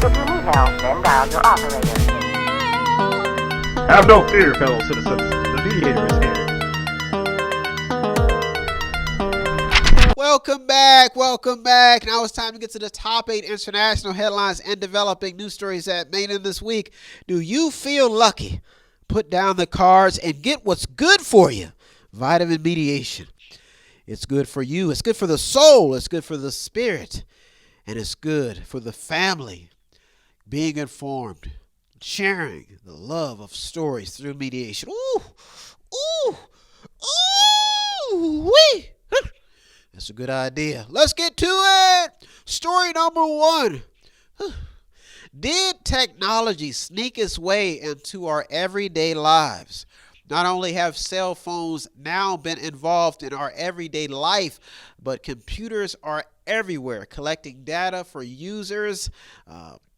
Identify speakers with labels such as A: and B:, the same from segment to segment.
A: If you need help, then dial your operator.
B: Have no fear, fellow citizens. The Mediator is here.
C: Welcome back. Now it's time to get to the top 8 international headlines and developing news stories that made in this week. Do you feel lucky? Put down the cards and get what's good for you. Vitamin mediation. It's good for you. It's good for the soul. It's good for the spirit. And it's good for the family. Being informed. Sharing the love of stories through mediation. Wee! That's a good idea. Let's get to it. Story number 1. Did technology sneak its way into our everyday lives? Not only have cell phones now been involved in our everyday life, but computers are everywhere collecting data for users.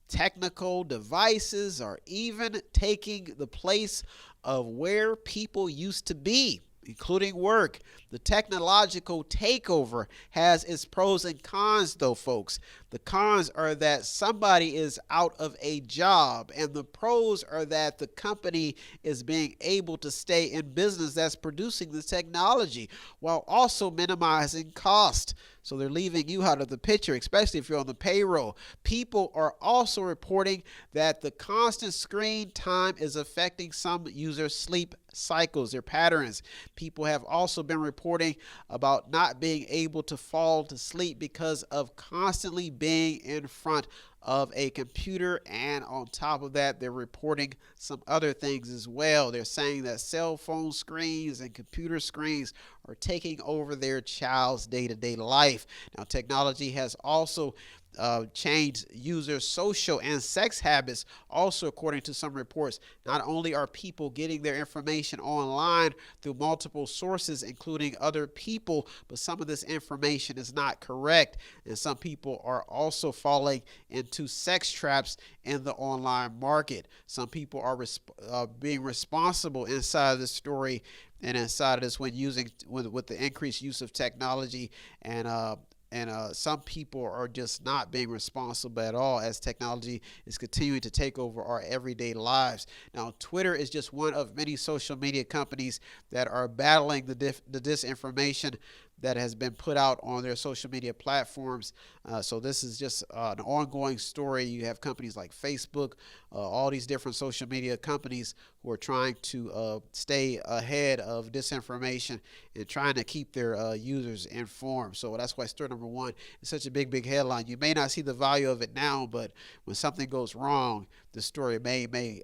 C: Technical devices are even taking the place of where people used to be, including work. The technological takeover has its pros and cons, though, folks. The cons are that somebody is out of a job, and the pros are that the company is being able to stay in business that's producing the technology while also minimizing cost. So they're leaving you out of the picture, especially if you're on the payroll. People are also reporting that the constant screen time is affecting some users' sleep cycles, their patterns. People have also been reporting about not being able to fall to sleep because of constantly being in front of a computer, and on top of that, they're reporting some other things as well. They're saying that cell phone screens and computer screens are taking over their child's day-to-day life. Now, technology has also changed users' social and sex habits. Also, according to some reports, not only are people getting their information online through multiple sources, including other people, but some of this information is not correct. And some people are also falling into sex traps in the online market. Some people are being responsible inside of this story and inside of this when using with the increased use of technology, and some people are just not being responsible at all as technology is continuing to take over our everyday lives. Now, Twitter is just one of many social media companies that are battling the disinformation that has been put out on their social media platforms. So this is just an ongoing story. You have companies like Facebook, all these different social media companies who are trying to stay ahead of disinformation and trying to keep their users informed. So that's why story number 1 is such a big headline. You may not see the value of it now, but when something goes wrong, the story may be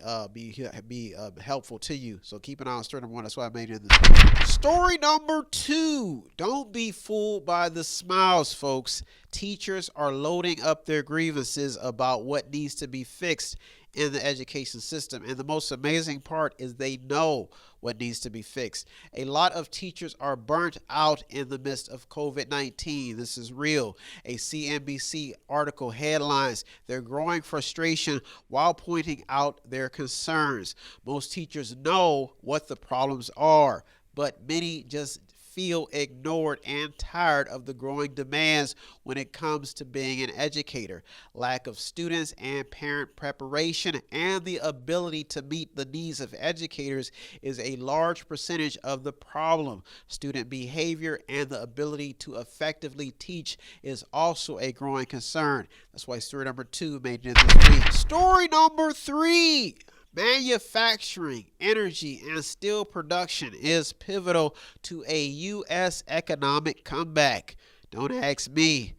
C: helpful to you. So keep an eye on story number 1. That's why I made it in this. Story number 2. Don't be fooled by the smiles, folks. Teachers are loading up their grievances about what needs to be fixed in the education system. And the most amazing part is they know what needs to be fixed. A lot of teachers are burnt out in the midst of COVID-19. This is real. A CNBC article headlines their growing frustration while pointing out their concerns. Most teachers know what the problems are, but many just feel ignored and tired of the growing demands when it comes to being an educator. Lack of students and parent preparation and the ability to meet the needs of educators is a large percentage of the problem. Student behavior and the ability to effectively teach is also a growing concern. That's why story number 2 made it this week. Story number 3. Manufacturing, energy, and steel production is pivotal to a U.S. economic comeback. Don't ask me.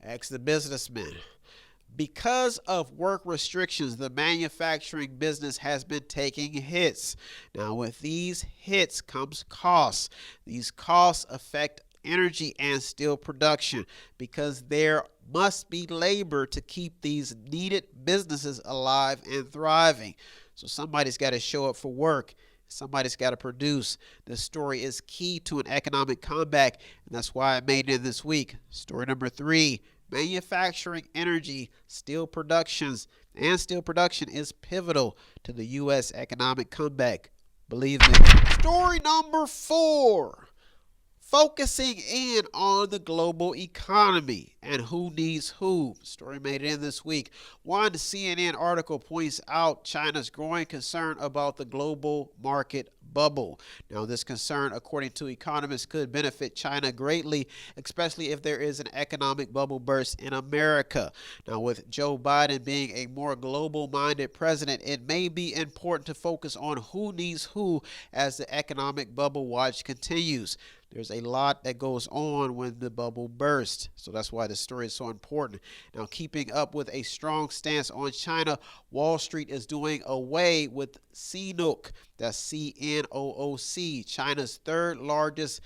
C: Ask the businessmen. Because of work restrictions, the manufacturing business has been taking hits. Now, with these hits comes costs. These costs affect energy and steel production because there must be labor to keep these needed businesses alive and thriving. So somebody's got to show up for work. Somebody's got to produce. This story is key to an economic comeback, and that's why I made it this week. Story number 3, manufacturing, energy, steel production is pivotal to the U.S. economic comeback. Believe me. Story number 4. focusing in on the global economy and who needs who. Story made it in this week. One CNN article points out China's growing concern about the global market bubble. Now, this concern, according to economists, could benefit China greatly, especially if there is an economic bubble burst in America. Now, with Joe Biden being a more global-minded president, it may be important to focus on who needs who as the economic bubble watch continues. There's a lot that goes on when the bubble bursts, so that's why this story is so important. Now, keeping up with a strong stance on China, Wall Street is doing away with CNOOC, that's C-N-O-O-C, China's third largest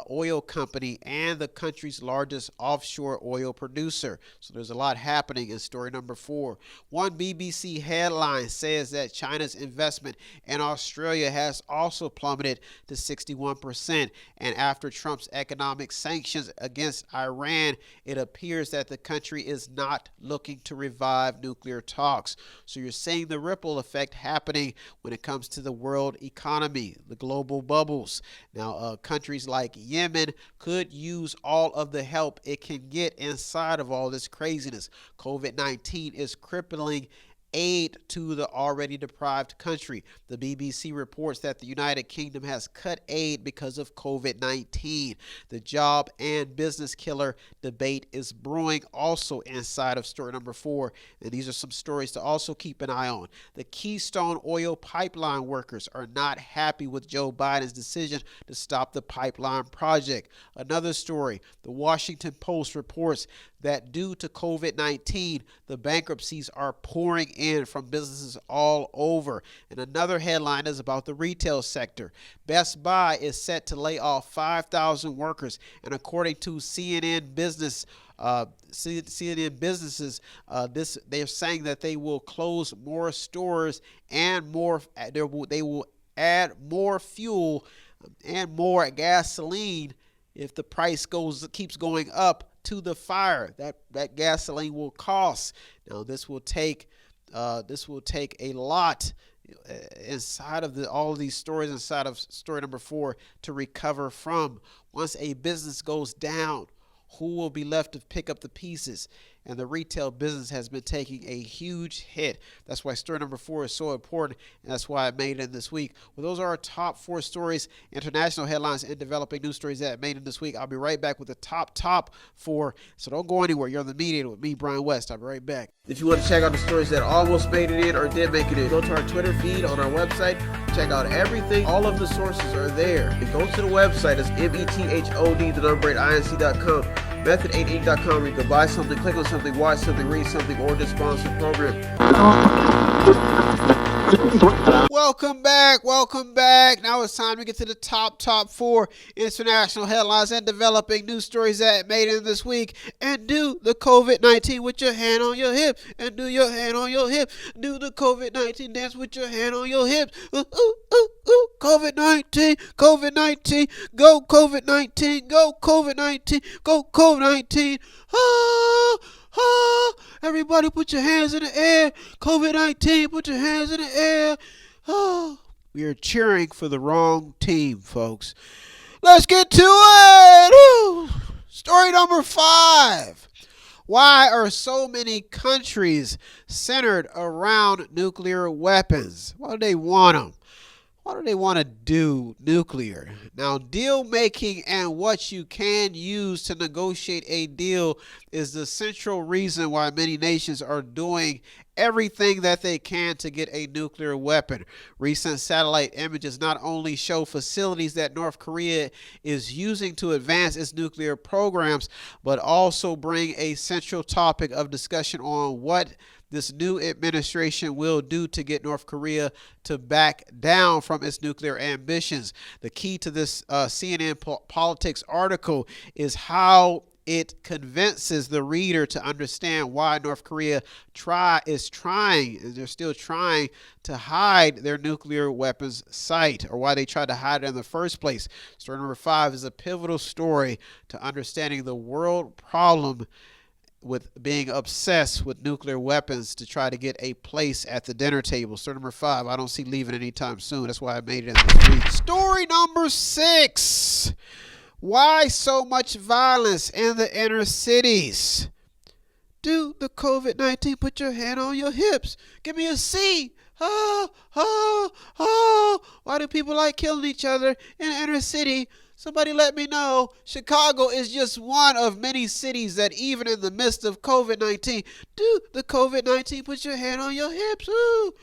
C: oil company and the country's largest offshore oil producer. So there's a lot happening in story number 4. One BBC headline says that China's investment in Australia has also plummeted to 61%. And after Trump's economic sanctions against Iran, it appears that the country is not looking to revive nuclear talks. So you're seeing the ripple effect happening when it comes to the world economy, the global bubbles. Now, countries like Yemen could use all of the help it can get inside of all this craziness. COVID-19 is crippling aid to the already deprived country. The BBC reports that the United Kingdom has cut aid because of COVID-19. The job and business killer debate is brewing also inside of story number 4. And these are some stories to also keep an eye on. The Keystone Oil pipeline workers are not happy with Joe Biden's decision to stop the pipeline project. Another story, the Washington Post reports that due to COVID-19, the bankruptcies are pouring in from businesses all over. And another headline is about the retail sector. Best Buy is set to lay off 5,000 workers, and according to CNN Businesses, they're saying that they will close more stores and they will add more fuel and more gasoline if the price keeps going up to the fire that gasoline will cost. Now, this will take a lot inside of all of these stories inside of story number 4 to recover from. Once a business goes down, who will be left to pick up the pieces? And the retail business has been taking a huge hit. That's why story number 4 is so important, and that's why I made it in this week. Well, those are our top 4 stories, international headlines, and developing news stories that made it this week. I'll be right back with the top 4, so don't go anywhere. You're on The Mediator with me, Brian West. I'll be right back. If you want to check out the stories that almost made it in or did make it in, go to our Twitter feed on our website. Check out everything. All of the sources are there. And go to the website. It's method8inc.com. Method8inc.com, where you can buy something, click on something, watch something, read something, or just sponsor the program. Welcome back. Now it's time to get to the top 4 international headlines and developing news stories that made it this week. And do the COVID-19 with your hand on your hip. And do your hand on your hip. Do the COVID-19 dance with your hand on your hips. Ooh, ooh, ooh, ooh. COVID-19, COVID-19, go COVID-19, go COVID-19, go COVID-19. Ah, ah. Everybody put your hands in the air. COVID-19, put your hands in the air. Oh, we are cheering for the wrong team, folks. Let's get to it. Ooh. Story number 5. Why are so many countries centered around nuclear weapons? Why do they want them? Why do they want to do nuclear? Now, deal making and what you can use to negotiate a deal is the central reason why many nations are doing everything that they can to get a nuclear weapon. Recent satellite images not only show facilities that North Korea is using to advance its nuclear programs, but also bring a central topic of discussion on what this new administration will do to get North Korea to back down from its nuclear ambitions. The key to this CNN Politics article is how it convinces the reader to understand why North Korea they're still trying to hide their nuclear weapons site, or why they tried to hide it in the first place. Story number 5 is a pivotal story to understanding the world problem with being obsessed with nuclear weapons to try to get a place at the dinner table. Story number 5, I don't see leaving anytime soon. That's why I made it in this week. Story number 6. Why so much violence in the inner cities? Do the COVID-19, put your hand on your hips. Give me a C. Oh, oh, oh. Why do people like killing each other in the inner city? Somebody let me know. Chicago is just one of many cities that even in the midst of COVID-19, do the COVID-19, put your hand on your hips. Ooh.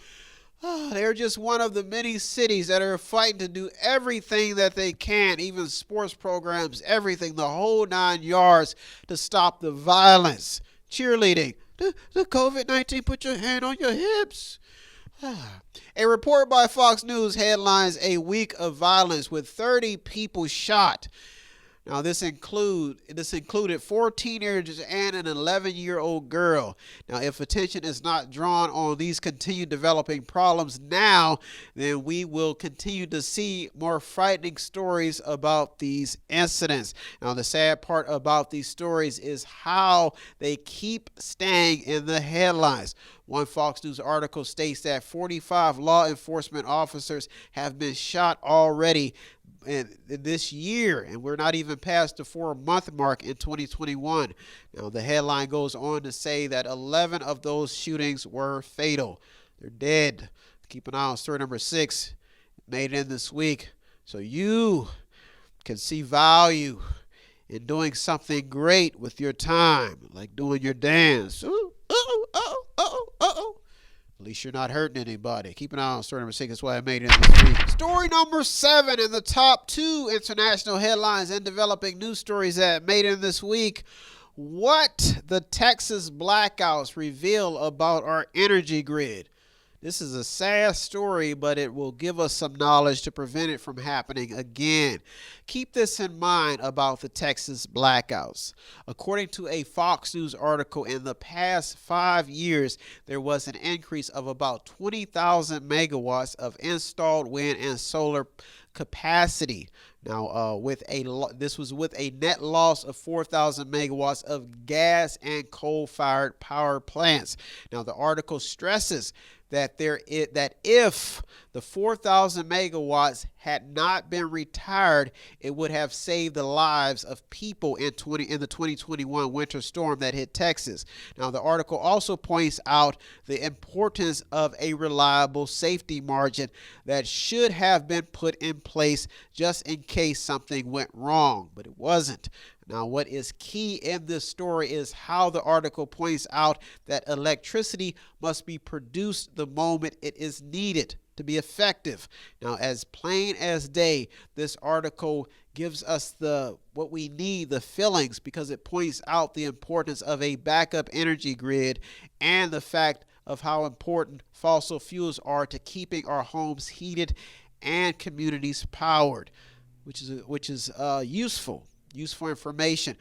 C: Oh, they're just one of the many cities that are fighting to do everything that they can, even sports programs, everything, the whole 9 yards to stop the violence. Cheerleading. The COVID-19, put your hand on your hips. A report by Fox News headlines a week of violence with 30 people shot. Now, this included 4 teenagers and an 11-year-old girl. Now, if attention is not drawn on these continued developing problems now, then we will continue to see more frightening stories about these incidents. Now, the sad part about these stories is how they keep staying in the headlines. One Fox News article states that 45 law enforcement officers have been shot already in this year, and we're not even past the 4-month mark in 2021. Now, the headline goes on to say that 11 of those shootings were fatal. They're dead. Keep an eye on story number 6, made in this week, so you can see value in doing something great with your time, like doing your dance. Ooh, at least you're not hurting anybody. Keep an eye on story number 6. That's why I made it this week. Story number 7 in the top 2 international headlines and developing news stories that made it this week. What the Texas blackouts reveal about our energy grid. This is a sad story, but it will give us some knowledge to prevent it from happening again. Keep this in mind about the Texas blackouts. According to a Fox News article, in the past 5 years, there was an increase of about 20,000 megawatts of installed wind and solar capacity. Now, this was with a net loss of 4,000 megawatts of gas and coal-fired power plants. Now, the article stresses that if the 4,000 megawatts had not been retired, it would have saved the lives of people in the 2021 winter storm that hit Texas. Now, the article also points out the importance of a reliable safety margin that should have been put in place just in case something went wrong, but it wasn't. Now, what is key in this story is how the article points out that electricity must be produced the moment it is needed to be effective. Now, as plain as day, this article gives us what we need, the feelings, because it points out the importance of a backup energy grid and the fact of how important fossil fuels are to keeping our homes heated and communities powered, which is useful information.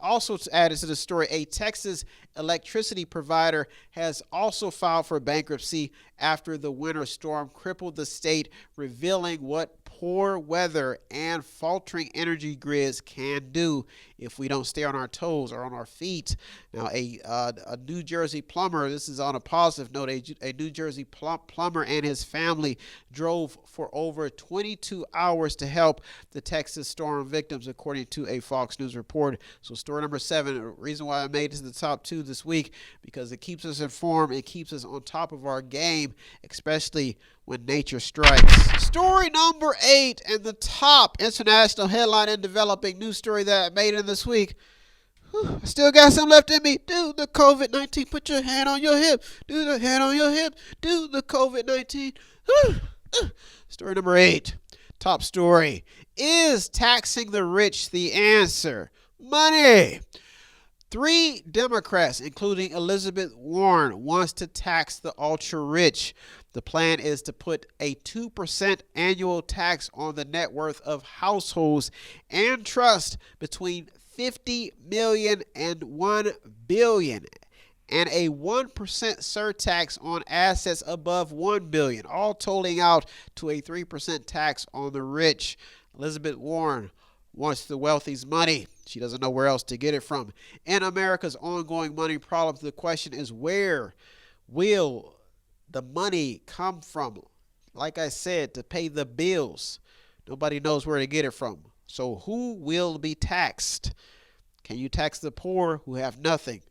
C: Also added to the story, a Texas electricity provider has also filed for bankruptcy after the winter storm crippled the state, revealing what poor weather and faltering energy grids can do if we don't stay on our toes or on our feet. Now, a New Jersey plumber, this is on a positive note, a New Jersey plumber and his family drove for over 22 hours to help the Texas storm victims, according to a Fox News report. So story number 7, the reason why I made it to the top 2 this week, because it keeps us informed, it keeps us on top of our game, especially when nature strikes. Story number 8 and the top international headline and developing news story that I made in this week. Whew, I still got some left in me. Do the COVID-19, put your hand on your hip. Do the hand on your hip. Do the COVID-19. Story number 8, top story. Is taxing the rich the answer? Money. 3 Democrats, including Elizabeth Warren, wants to tax the ultra-rich. The plan is to put a 2% annual tax on the net worth of households and trusts between $50 million and $1 billion, and a 1% surtax on assets above $1 billion, all totaling out to a 3% tax on the rich. Elizabeth Warren wants the wealthy's money. She doesn't know where else to get it from. In America's ongoing money problems, the question is, where will the money come from? Like I said, to pay the bills. Nobody knows where to get it from. So who will be taxed? Can you tax the poor who have nothing?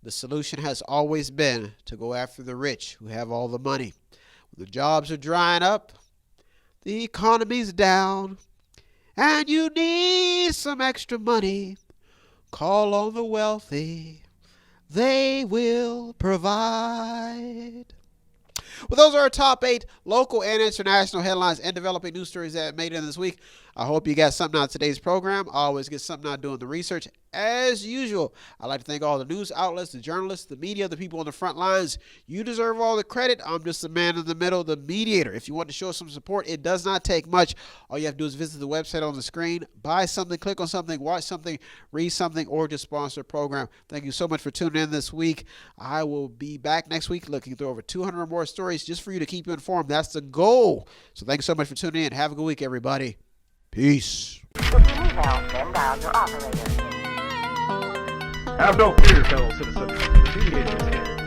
C: The solution has always been to go after the rich who have all the money. When the jobs are drying up, the economy's down, and you need some extra money, call on the wealthy. They will provide. Well, those are our top 8 local and international headlines and developing news stories that made it in this week. I hope you got something out of today's program. I always get something out doing the research. As usual, I'd like to thank all the news outlets, the journalists, the media, the people on the front lines. You deserve all the credit. I'm just the man in the middle, the mediator. If you want to show some support, it does not take much. All you have to do is visit the website on the screen, buy something, click on something, watch something, read something, or just sponsor a program. Thank you so much for tuning in this week. I will be back next week looking through over 200 or more stories just for you to keep you informed. That's the goal. So thanks so much for tuning in. Have a good week, everybody. Peace.
A: If you need help, then dial your operator.
B: Have no fear, fellow citizens. The Mediator is here.